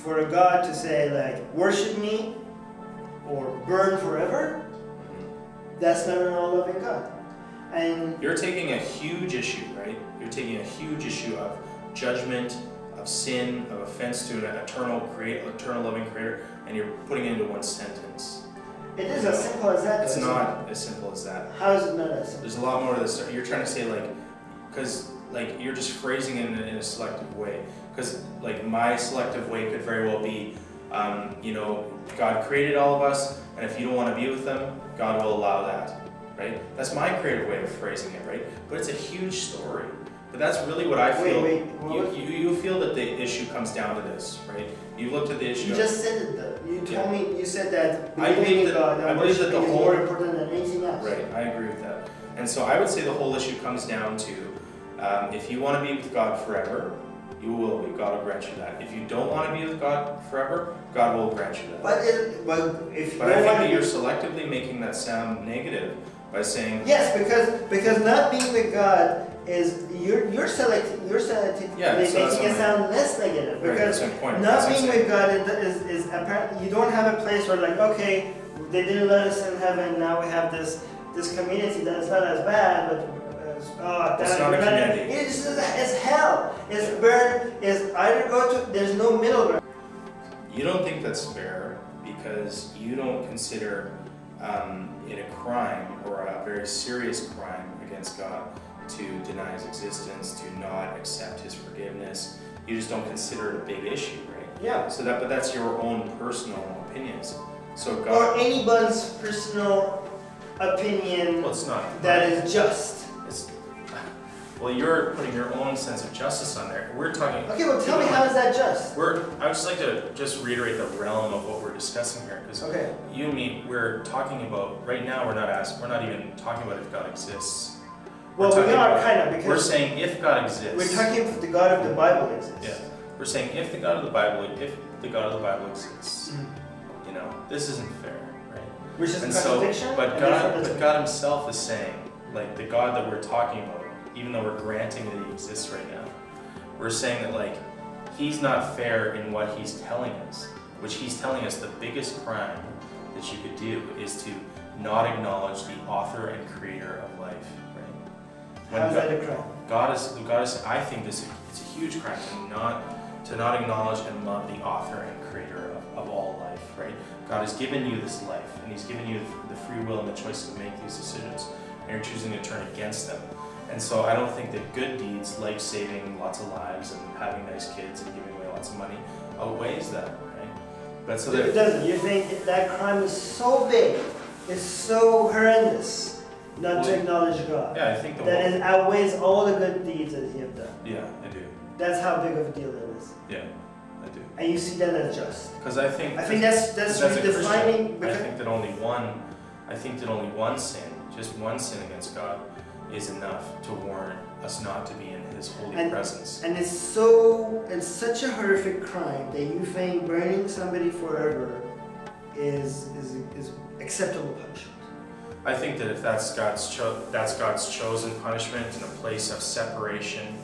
for a God to say like, worship me or burn forever, that's not an all-loving God. And you're taking a huge issue, right? You're taking a huge issue of judgment, of sin, of offense to an eternal loving creator, and you're putting it into one sentence. It is as simple as that. It's not as simple as that. How is it not as simple? There's a lot more to this. You're trying to say like, because like you're just phrasing it in a selective way. Because like my selective way could very well be, you know, God created all of us, and if you don't want to be with them, God will allow that, right? That's my creative way of phrasing it, right? But it's a huge story. But that's really what I feel. You feel that the issue comes down to this, right? You looked at the issue. You just said it though. You told me, you said that I believe that the whole, more important than anything else. Right, I agree with that. And so I would say the whole issue comes down to, if you want to be with God forever, you will be. God will grant you that. If you don't want to be with God forever, God will grant you that. But I think that you're selectively making that sound negative by saying yes, because not being with God is you're selecting yeah, making it sound less negative. Because not being with God is apparently you don't have a place where like, okay, they didn't let us in heaven, now we have this community that is not as bad, but it's not a community. It's hell. It's burn. It's either go to. There's no middle ground. You don't think that's fair because you don't consider it a crime or a very serious crime against God to deny His existence, to not accept His forgiveness. You just don't consider it a big issue, right? Yeah. So but that's your own personal opinions. So God, or anybody's personal opinion. Well, it's not. That is just. Well, you're putting your own sense of justice on there. We're talking. Okay, well, tell me how is that just? I would just like to reiterate the realm of what we're discussing here, because you and me, we're talking about right now. We're not even talking about if God exists. Well, we are kind of because we're saying if God exists. We're talking if the God of the Bible exists. Yeah, we're saying if the God of the Bible exists. You know, this isn't fair, right? Which is a contradiction. But God Himself is saying, like the God that we're talking about. Even though we're granting that He exists right now, we're saying that like He's not fair in what He's telling us, which He's telling us the biggest crime that you could do is to not acknowledge the author and creator of life, right? How is that a crime? God is, I think it's a huge crime to not acknowledge and love the author and creator of all life, right? God has given you this life, and He's given you the free will and the choice to make these decisions, and you're choosing to turn against them. And so I don't think that good deeds, like saving lots of lives and having nice kids and giving away lots of money, outweighs that, right? But so it doesn't. You think that crime is so big, it's so horrendous, not to acknowledge God. Yeah, I think that it outweighs all the good deeds that you have done. Yeah, I do. That's how big of a deal that is. Yeah, I do. And you see that as just. Because I think that's redefining. I think that only one sin, just one sin against God, is enough to warrant us not to be in His holy presence. And it's such a horrific crime that you think burning somebody forever is acceptable punishment. I think that if that's God's chosen punishment in a place of separation.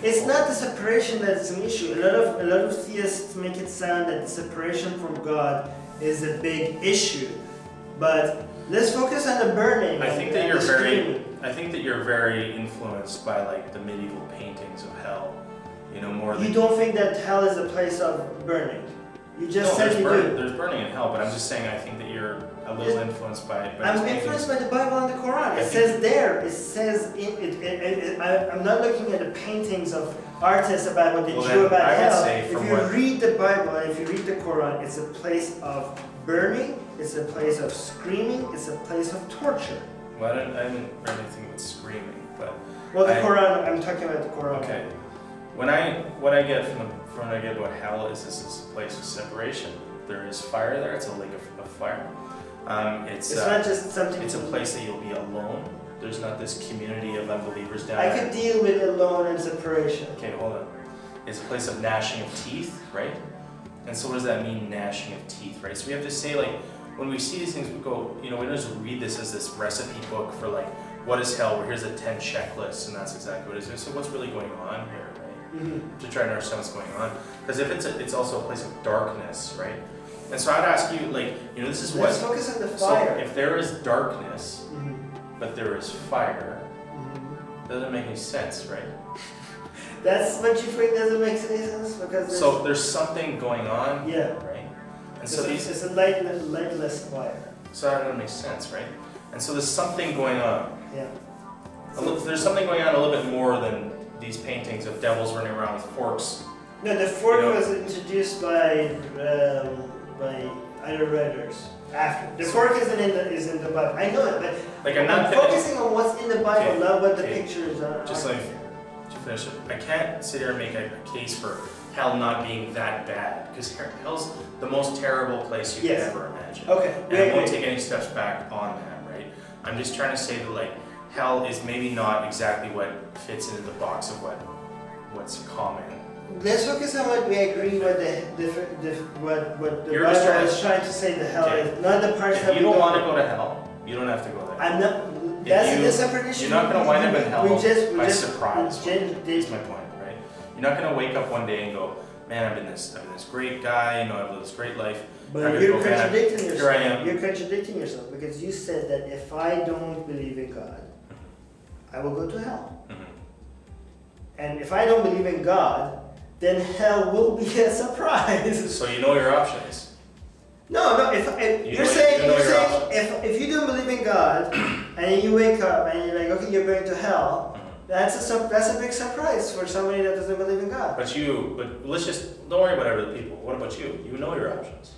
It's not the separation that's an issue. A lot of theists make it sound that the separation from God is a big issue, but let's focus on the burning. I think that you're very influenced by like the medieval paintings of hell, you know, more than... You don't think that hell is a place of burning? You just said you do. There's burning in hell, but I'm just saying I think that you're a little influenced by I'm influenced by the Bible and the Qur'an. It says there, I'm not looking at the paintings of artists about what they drew about hell. If you read the Bible and if you read the Qur'an, it's a place of burning, it's a place of screaming, it's a place of torture. Well, I didn't read anything about screaming, but... Well, the Qur'an, I'm talking about the Qur'an. Okay. What I get from what I get about hell is this is a place of separation. There is fire there, it's a lake of fire. It's not just something... It's a place that you'll be alone. There's not this community of unbelievers down there. I could deal with alone and separation. Okay, hold on. It's a place of gnashing of teeth, right? And so what does that mean, gnashing of teeth, right? So we have to say, like, when we see these things, we go, you know, we don't just read this as this recipe book for, like, what is hell? Well, here's a 10 checklists, and that's exactly what it is. So what's really going on here, right? To try to understand what's going on. Because if it's also a place of darkness, right? And so I'd ask you, like, you know, this is Let's focus on the fire. So if there is darkness, but there is fire, doesn't make any sense, right? That's what you think doesn't make any sense? Because there's something going on, right? And so it's a lightless fire. So that doesn't make sense, right? And so there's something going on. Yeah. There's something going on a little bit more than these paintings of devils running around with forks. No, the fork was introduced by other writers after. The fork is in the Bible. I know it, but like I'm focusing on what's in the Bible, not what the pictures are. Just like to finish it, I can't sit here and make a case for hell not being that bad, because hell's the most terrible place you could ever imagine. Okay. And I won't take any steps back on that, right? I'm just trying to say that, like, hell is maybe not exactly what fits into the box of what's common. Let's focus on what we agree what the Bible is trying to say the hell is, not the parts that we don't. If you don't want to go to hell, you don't have to go there. I'm not. That's a separate issue. You're not going to wind up in hell by surprise. That's my point, right? You're not going to wake up one day and go, man, I've been this great guy, you know, I've lived this great life. But you're contradicting yourself. Here I am. You're contradicting yourself because you said that if I don't believe in God, I will go to hell. And if I don't believe in God, then hell will be a surprise. So you know your options. No. You're saying if you don't believe in God and you wake up and you're like, okay, you're going to hell, that's a big surprise for somebody that doesn't believe in God. But let's just don't worry about other people. What about you? You know your options.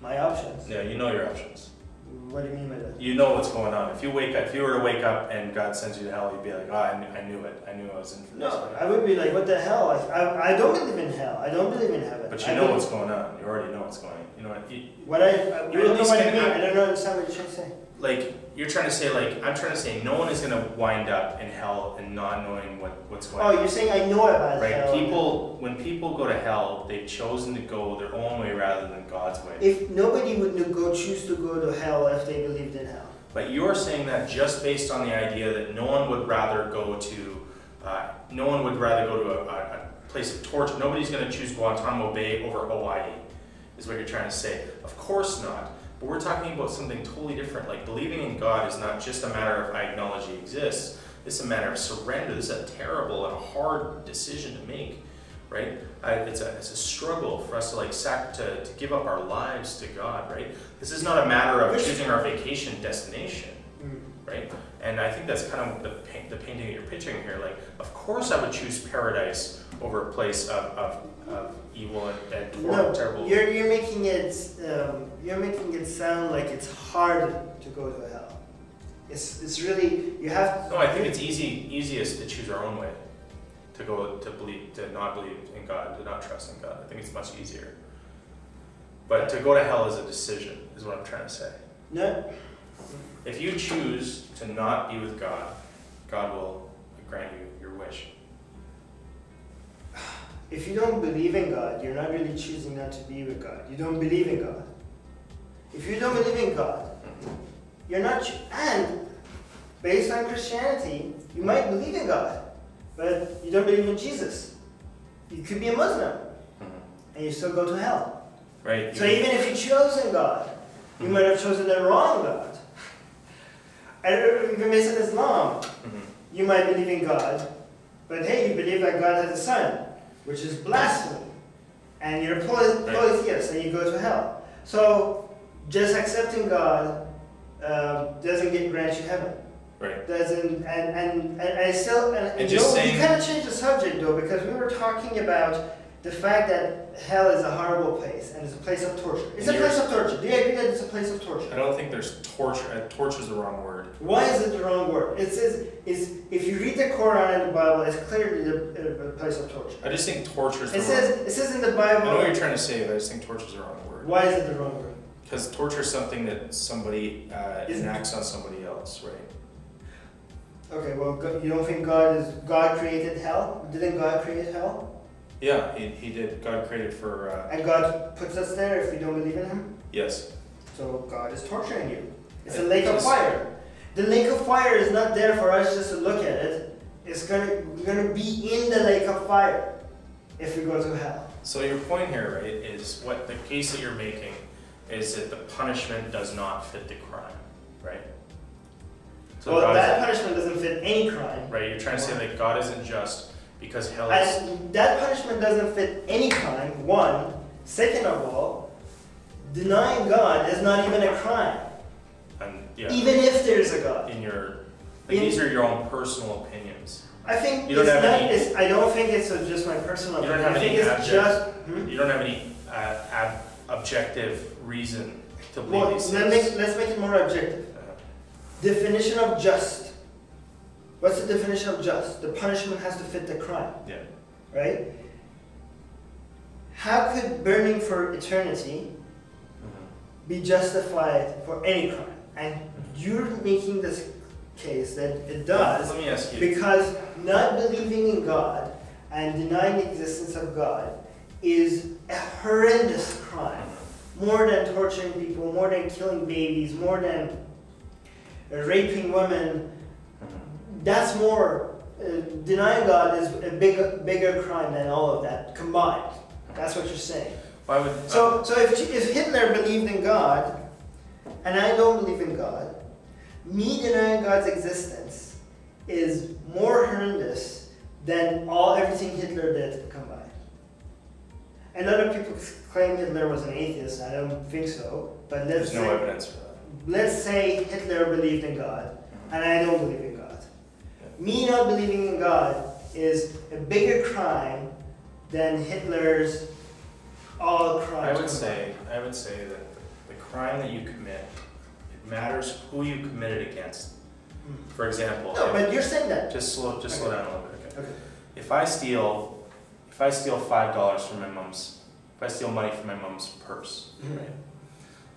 My options? Yeah, you know your options. What do you mean by that? You know what's going on. If you were to wake up and God sends you to hell, you'd be like, oh, I knew it. I knew I was in for this. No, I would be like, what the hell? I don't believe in hell. I don't believe in heaven. But you know what's going on. You already know what's going on. You know what? I don't know what you mean. I don't understand what you're trying to say. Like, you're trying to say, like, I'm trying to say no one is going to wind up in hell and not knowing what's going on. Oh, you're saying I know about hell. When people go to hell, they've chosen to go their own way rather than God's way. If nobody would choose to go to hell if they believed in hell. But you're saying that just based on the idea that no one would rather go to a place of torture. Nobody's going to choose Guantanamo Bay over Hawaii, is what you're trying to say. Of course not. But we're talking about something totally different. Like, believing in God is not just a matter of I acknowledge He exists. It's a matter of surrender. This is a terrible and a hard decision to make, right? It's a struggle for us to give up our lives to God, right? This is not a matter of choosing our vacation destination, right? And I think that's kind of the painting that you're picturing here. Like, of course I would choose paradise over a place of evil and terrible. You're making it sound like it's hard to go to hell. It's really, you have. No, I think it's easiest to choose our own way, to not believe in God, to not trust in God. I think it's much easier. But to go to hell is a decision, is what I'm trying to say. No. If you choose to not be with God, God will grant you your wish. If you don't believe in God, you're not really choosing not to be with God. You don't believe in God. If you don't believe in God, you're not, and based on Christianity, you might believe in God, but you don't believe in Jesus. You could be a Muslim, and you still go to hell. Right. So even if you chose in God, you might have chosen the wrong God. And even based on Islam, you might believe in God, but hey, you believe that God has a son, which is blasphemy, and you're a polytheist, and you go to hell. So just accepting God doesn't grant you heaven. Right. Doesn't and you kind of changed the subject though, because we were talking about the fact that hell is a horrible place and it's a place of torture. It's a place of torture. Do you agree that it's a place of torture? I don't think there's torture. Torture is the wrong word. Why is it the wrong word? It says if you read the Qur'an and the Bible, it's clearly a place of torture. I just think torture is the wrong word. It says in the Bible. I know what you're trying to say, but I just think torture is the wrong word. Why is it the wrong word? Because torture is something that somebody enacts on somebody else, right? Okay, well, you don't think God created hell? Didn't God create hell? Yeah, he did. God created for... and God puts us there if we don't believe in Him? Yes. So God is torturing you. It's a lake of fire. The lake of fire is not there for us just to look at it. we're gonna be in the lake of fire if we go to hell. So your point here, right, is what the case that you're making is that the punishment does not fit the crime, right? So well, that punishment doesn't fit any crime. Right, you're trying to say that God isn't just because hell is... And that punishment doesn't fit any crime, one. Second of all, denying God is not even a crime. And, yeah, even if there's a God. These are your own personal opinions. I think it's not. I don't think it's just my personal opinion. I think it's just. You don't have any objective reason to believe these things. Let's make it more objective. Definition of just. What's the definition of just? The punishment has to fit the crime. Yeah. Right? How could burning for eternity be justified for any crime? And you're making this case that it does. Let me ask you. Because not believing in God and denying the existence of God is a horrendous crime. More than torturing people, more than killing babies, more than raping women. That's more, denying God is a bigger crime than all of that combined. That's what you're saying. Why would, so if Hitler believed in God, and I don't believe in God, me denying God's existence is more horrendous than everything Hitler did combined. And other people claim Hitler was an atheist. I don't think so. But there's no evidence for that. Let's say Hitler believed in God, and I don't believe in God. Me not believing in God is a bigger crime than Hitler's all crimes. I would say that the crime that you commit, it matters who you committed against. For example, no, but you're saying that. Just slow down a little bit. Okay. If I steal $5 from my mom's, if I steal money from my mom's purse, right?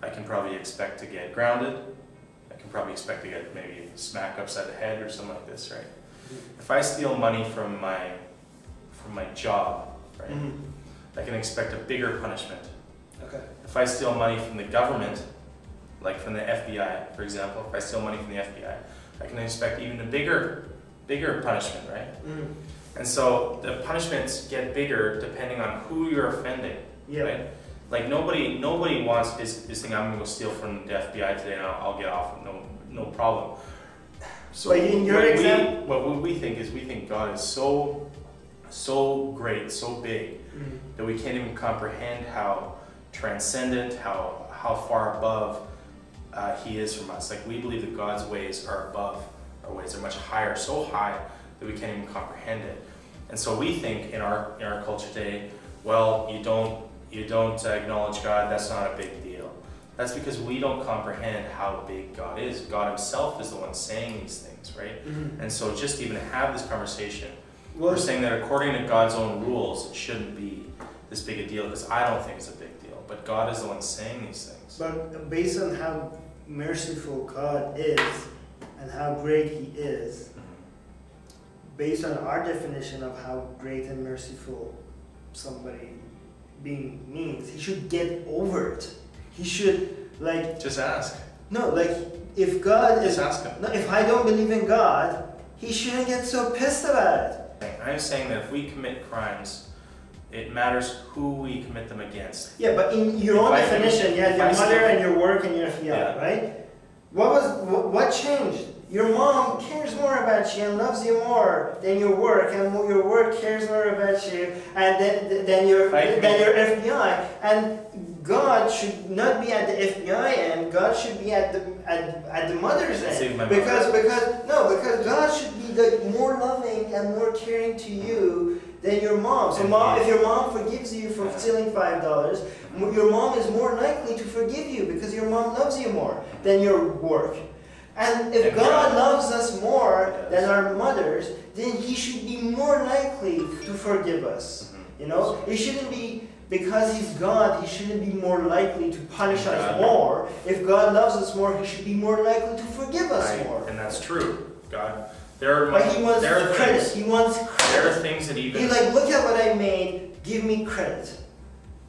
I can probably expect to get grounded. I can probably expect to get maybe a smack upside the head or something like this, right? If I steal money from my job, right? I can expect a bigger punishment. Okay. If I steal money from the government, like from the FBI, for example, if I steal money from the FBI, I can expect even a bigger punishment, right? And so the punishments get bigger depending on who you're offending, right? Like nobody wants this thing. I'm gonna go steal from the FBI today, and I'll get off with no problem. So but in your example, what we think God is so great, so big, that we can't even comprehend how transcendent, how far above He is from us. Like we believe that God's ways are above our ways; they're much higher, so high that we can't even comprehend it. And so we think in our culture today, well, you don't acknowledge God, that's not a big deal. That's because we don't comprehend how big God is. God Himself is the one saying these things, right? And so just to even have this conversation, we're saying that according to God's own rules, it shouldn't be this big a deal, because I don't think it's a big deal. But God is the one saying these things. But based on how merciful God is and how great He is, based on our definition of how great and merciful somebody being means, He should get over it. He should, like... Just ask. No, like, if God is... Just ask Him. No, if I don't believe in God, He shouldn't get so pissed about it. I'm saying that if we commit crimes, it matters who we commit them against. Yeah, but in your own definition, you had your mother and your work and your FBI, right? What changed? Your mom cares more about you and loves you more than your work, and your work cares more about you and than your FBI. And God should not be at the FBI end. God should be at the mother's end. Because God should be more loving and more caring to you than your mom. So if your mom forgives you for stealing $5, your mom is more likely to forgive you because your mom loves you more than your work. And if God loves us more than our mothers, then He should be more likely to forgive us. You know, it shouldn't be because He's God. He shouldn't be more likely to punish us more. If God loves us more, He should be more likely to forgive us more. And that's true. God. But He wants credit. He wants credit. There are things that even... He's like, look at what I made. Give me credit.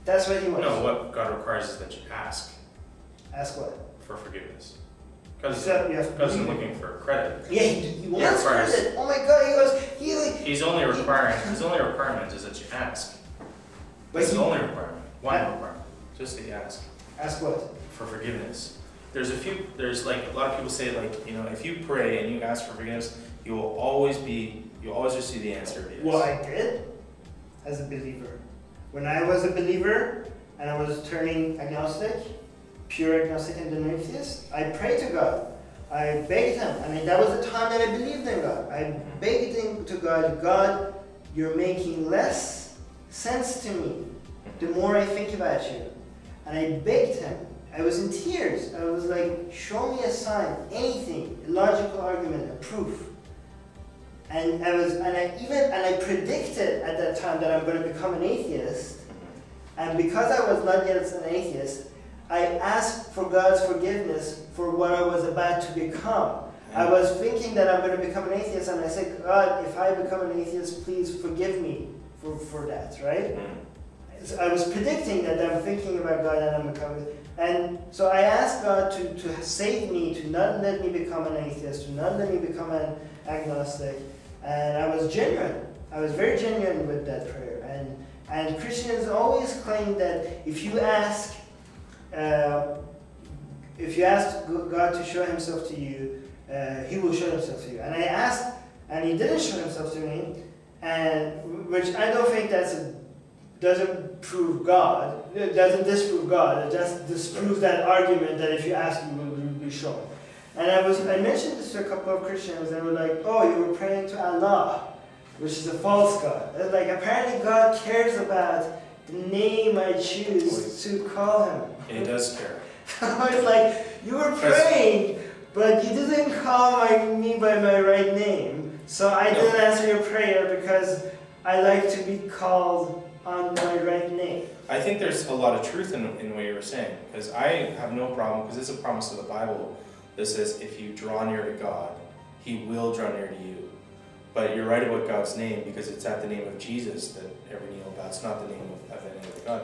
That's what He wants. No, what God requires is that you ask. Ask what? For forgiveness. Because I'm looking for credit. Yeah, he wants credit. Oh my God, he goes, His only requirement is that you ask. That's his only requirement. One requirement. Just that you ask. Ask what? For forgiveness. There's like a lot of people say, like, you know, if you pray and you ask for forgiveness, you'll always receive the answer yes. Well, I did as a believer. When I was a believer and I was turning agnostic, pure agnostic and an atheist, I prayed to God. I begged him. I mean, that was the time that I believed in God. I begged him to God, God, you're making less sense to me the more I think about you. And I begged him. I was in tears. I was like, show me a sign, anything, a logical argument, a proof. And I predicted at that time that I'm going to become an atheist. And because I was not yet an atheist, I asked for God's forgiveness for what I was about to become. I was thinking that I'm going to become an atheist, and I said, God, if I become an atheist, please forgive me for that, right? So I was predicting that I'm thinking about God and I'm becoming, and so I asked God to save me, to not let me become an atheist, to not let me become an agnostic, and I was genuine. I was very genuine with that prayer, and Christians always claim that if you ask God to show Himself to you, He will show Himself to you. And I asked, and He didn't show Himself to me, and which I don't think doesn't prove God. It doesn't disprove God. It just disproves that argument that if you ask, you will be shown. And I mentioned this to a couple of Christians. They were like, "Oh, you were praying to Allah, which is a false God." It's like apparently God cares about the name I choose to call Him. He does care. It's like, you were praying, but you didn't call me by my right name. So I didn't answer your prayer because I like to be called on my right name. I think there's a lot of truth in what you were saying, because I have no problem, because it's a promise of the Bible that says if you draw near to God, He will draw near to you. But you're right about God's name, because it's at the name of Jesus that every knee will bow. It's not the name of any other God.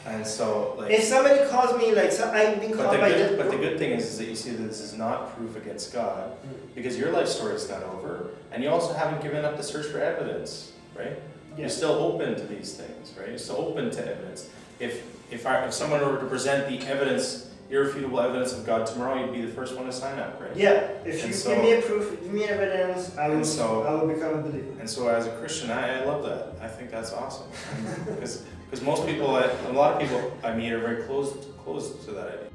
And so, like, if somebody calls me, like, I've been called by the But the good thing is that you see that this is not proof against God, because your life story is not over, and you also haven't given up the search for evidence, right? Yeah. You're still open to these things, right? You're still open to evidence. If someone were to present the evidence, irrefutable evidence of God tomorrow, you'd be the first one to sign up, right? Yeah. If you give me a proof, give me evidence, I will become a believer. And so, as a Christian, I love that. I think that's awesome, because most people, a lot of people I meet are very closed to that idea.